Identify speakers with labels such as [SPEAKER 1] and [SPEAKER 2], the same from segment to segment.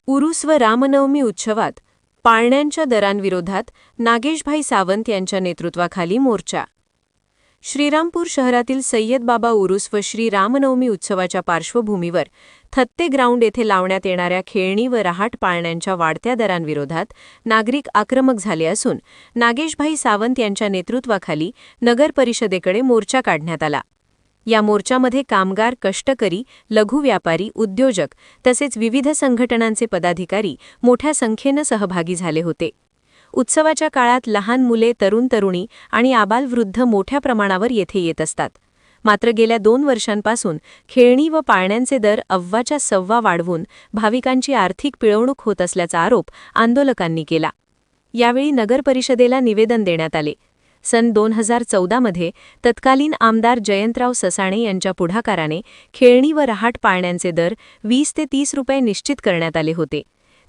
[SPEAKER 1] उरूस व रामनवमी उत्सवात पाळण्यांच्या दरांविरोधात नागेशभाई सावंत यांच्या नेतृत्वाखाली मोर्चा. श्रीरामपूर शहरातील सय्यद बाबा उरूस व श्री रामनवमी उत्सवाच्या पार्श्वभूमीवर थत्ते ग्राउंड येथे लावण्यात येणाऱ्या खेळणी व रहाट पाळण्यांच्या वाढत्या दरांविरोधात नागरिक आक्रमक झाले असून नागेशभाई सावंत यांच्या नेतृत्वाखाली नगर परिषदेकडे मोर्चा काढण्यात आला. या मोर्चामध्ये कामगार, कष्टकरी, लघु व्यापारी, उद्योजक तसेच विविध संघटनांचे पदाधिकारी मोठ्या संख्येने सहभागी झाले होते. उत्सवाच्या काळात लहान मुले, तरुण-तरुणी आणि आबालवृद्ध मोठ्या प्रमाणावर येथे येत असतात. मात्र गेल्या 2 वर्षांपासून खेळणी व पाळण्यांचे दर अव्वाच्या सव्वा वाढवून भाविकांची आर्थिक पिळवणूक होत असल्याचा आरोप आंदोलकांनी केला. यावेळी नगर परिषदेला निवेदन देण्यात आले. सन 2014 मध्ये तत्कालीन आमदार जयंतराव ससाणे यांच्या पुढाकाराने खेळणी व रहाट पाळण्यांचे दर 20 ते 30 रुपये निश्चित करण्यात आले होते.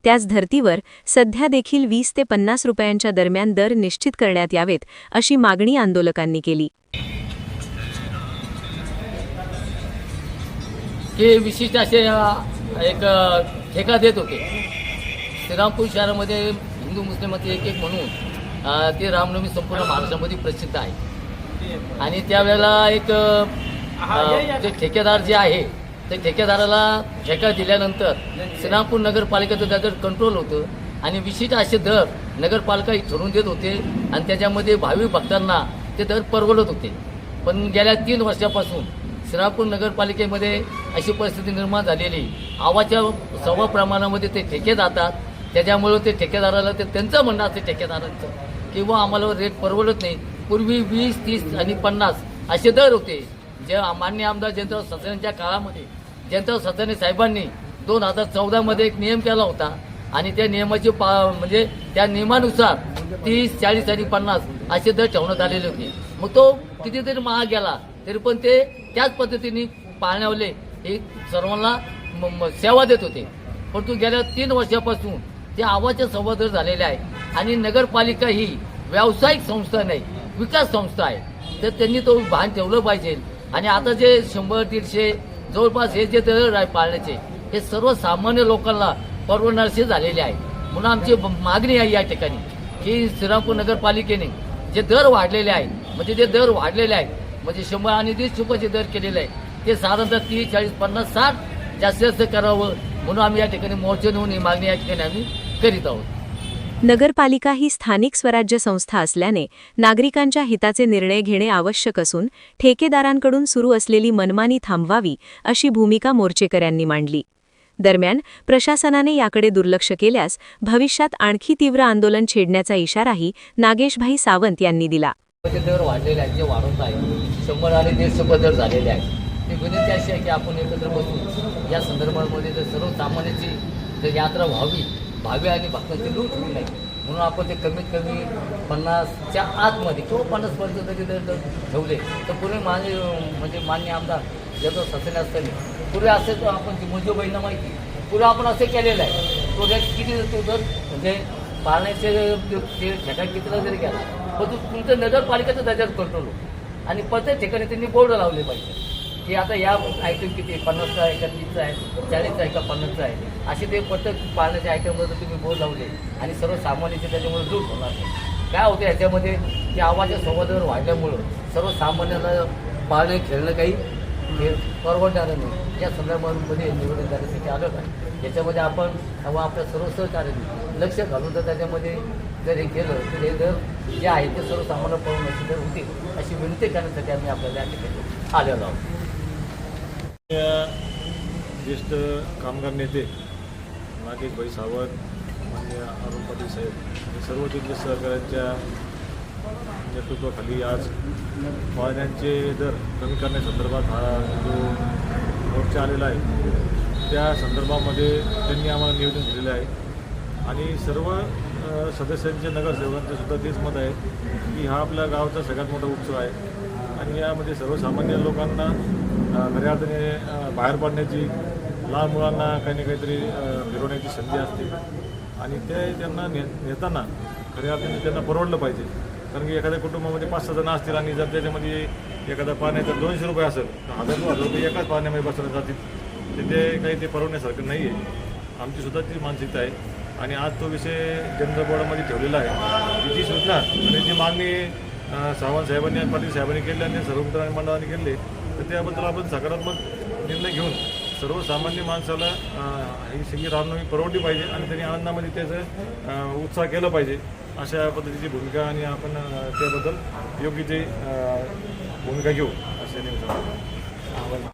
[SPEAKER 1] त्याच धर्तीवर सध्या देखील 20 ते 50 रुपयांच्या दरम्यान दर निश्चित करण्यात यावेत अशी मागणी आंदोलकांनी केली.
[SPEAKER 2] हे विशिष्ट असे एक ठेका देत होते. श्रीरामपूर शहरामध्ये हिंदू मुस्लिमांचे एक म्हणून ते रामनवमी संपूर्ण महाराष्ट्रामध्ये प्रसिद्ध आहे. आणि त्यावेळेला एक जे ठेकेदार जे आहे त्या ठेकेदाराला ठेका दिल्यानंतर श्रीरामपूर नगरपालिकेचं त्याचं कंट्रोल होतं आणि विशिष्ट असे दर नगरपालिका ठरवून देत होते आणि त्याच्यामध्ये भाविक भक्तांना ते दर परवडत होते. पण गेल्या 3 वर्षापासून श्रीरामपूर नगरपालिकेमध्ये अशी परिस्थिती निर्माण झालेली, आवाच्या सव्वा प्रमाणामध्ये ते ठेके जातात. त्याच्यामुळं ते ठेकेदाराला ते त्यांचं म्हणणं असते ठेकेदारांचं किंवा आम्हाला रेट परवडत नाही. पूर्वी 20, 30 आणि 50 असे दर होते. जे माननीय आमदार जयंतराव ससाणेंच्या काळामध्ये जयंतराव ससाणे साहेबांनी 2014 मध्ये एक नियम केला होता आणि त्या नियमाचे म्हणजे त्या नियमानुसार 30, 40 आणि 50 असे दर ठेवण्यात आलेले होते. मग तो कितीतरी महाग गेला तरी पण ते त्याच पद्धतीने पाळण्यावले हे सर्वांना सेवा देत होते. परंतु गेल्या 3 वर्षापासून ते आवाचे सव्वा दर झालेले आहे आणि नगरपालिका ही व्यावसायिक संस्था नाही, विकास संस्था आहे. तर त्यांनी तो भान ठेवलं पाहिजे. आणि आता जे 100-150 जवळपास हे जे दर आहे पाळण्याचे हे सर्वसामान्य लोकांना परवडणारे झालेले आहे. म्हणून आमची मागणी आहे या ठिकाणी की श्रीरामपूर नगरपालिकेने जे दर वाढलेले आहेत म्हणजे जे दर वाढलेले आहेत म्हणजे 100 आणि 150 रुपयाचे दर केलेले आहे ते साधारणतः 30, 40, 50, 60 जास्तीत जास्त करावं म्हणून आम्ही या ठिकाणी मोर्चा नेऊन ही मागणी या ठिकाणी आम्ही करीत आहोत.
[SPEAKER 1] नगरपालिका ही स्थानिक स्वराज्य संस्था असल्याने नागरिकांच्या हिताचे निर्णय घेणे आवश्यक असून ठेकेदारांकडून सुरू असलेली मनमानी थांबवावी अशी भूमिका मोर्चेकऱ्यांनी मांडली. दरम्यान प्रशासनाने याकडे दुर्लक्ष केल्यास भविष्यात आणखी तीव्र आंदोलन छेडण्याचा इशाराही नागेशभाई सावंत यांनी दिला.
[SPEAKER 2] दर वाढलेले आहेत, जे वाढवत आहे 100 आणि 150 दर झालेले आहेत. ती विनंती अशी आहे की आपण एकत्र बसून या संदर्भामध्ये जर सर्वसामान्याची जर यात्रा व्हावी आणि भक्तांची लूट होऊ नये म्हणून आपण ते कमीत कमी 50च्या आतमध्ये किंवा 50% जरी दर ठेवले तर पूर्वी मान्य आमदार ज्याचं ससने असताना पूर्वी असे तो आपण ती मंजूबाईंना माहिती पूर्वी आपण असे केलेलं आहे. तो रेट किती तो दर म्हणजे पाळण्याचे ते ठेका कितीला जरी गेला पण तुमचं नगरपालिकेचं त्याच्यात कंट्रोल होतं आणि प्रत्येक ठिकाणी त्यांनी बोर्ड लावले पाहिजे की आता या आयटम किती 50चा आहे का 30चा आहे 40चा आहे का 50चा आहे असे ते प्रत्येक पाळण्याचे आयटमवर तुम्ही बोर्ड लावले आणि सर्वसामान्यांचे त्याच्यामुळे लूट होणार नाही. काय होतं याच्यामध्ये की आवाच्या संवादावर वाढल्यामुळं सर्वसामान्यांना पाळणे खेळणं काही परवडणारं नाही. या संदर्भामध्ये निवडून जाण्यासाठी आलं आहे. याच्यामध्ये आपण आपल्या सर्व सहकार्याने लक्ष घालून तर त्याच्यामध्ये जर हे केलं तर हे दर जे आहे ते सर्वसामान्य परवडण्याचे दर होतील अशी विनंती करण्यासाठी आम्ही आपल्याला या ठिकाणी आलेलो आहोत.
[SPEAKER 3] ज्येष्ठ कामगार नेते नागेशभाई सावंत, माननीय अरुण पाटील साहेब आणि सर्व जिल्हा सहकाऱ्यांच्या नेतृत्वाखाली आज पाळण्यांचे दर कमी करण्यासंदर्भात हा जो मोर्चा आलेला आहे त्या संदर्भामध्ये त्यांनी आम्हाला निवेदन दिलेलं आहे आणि सर्व सदस्यांचे नगरसेवकांचे सुद्धा तेच मत आहे की हा आपल्या गावाचा सगळ्यात मोठा उत्सव आहे आणि यामध्ये सर्वसामान्य लोकांना खऱ्या अर्थाने बाहेर पडण्याची, लहान मुलांना काही ना काहीतरी फिरवण्याची संधी असते आणि ते त्यांना नेताना खऱ्या अर्थाने त्यांना परवडलं पाहिजे. कारण की एखाद्या कुटुंबामध्ये 5-6 जण असतील आणि जर त्याच्यामध्ये एखादा पाण्याचा 200 रुपये असेल तर 1000 रुपये एकाच पाण्यामध्ये बसवले जातील. ते काही ते परवडण्यासारखं नाही आहे. आमची सुद्धा ती मानसिकता आहे आणि आज तो विषय जनता बोर्डामध्ये ठेवलेला आहे की जी सूचना आणि जी मागणी सावंत साहेबांनी आणि पाटील साहेबांनी केली आणि सर्व मंडळाने केले तर त्याबद्दल आपण सकारात्मक निर्णय घेऊन सर्वसामान्य माणसाला ही सगळी रामनवमी परवडली पाहिजे आणि त्यांनी आनंदामध्ये त्याचं उत्साह केला पाहिजे अशा पद्धतीची भूमिका आणि आपण त्याबद्दल योग्य ते भूमिका घेऊ असे नेमकं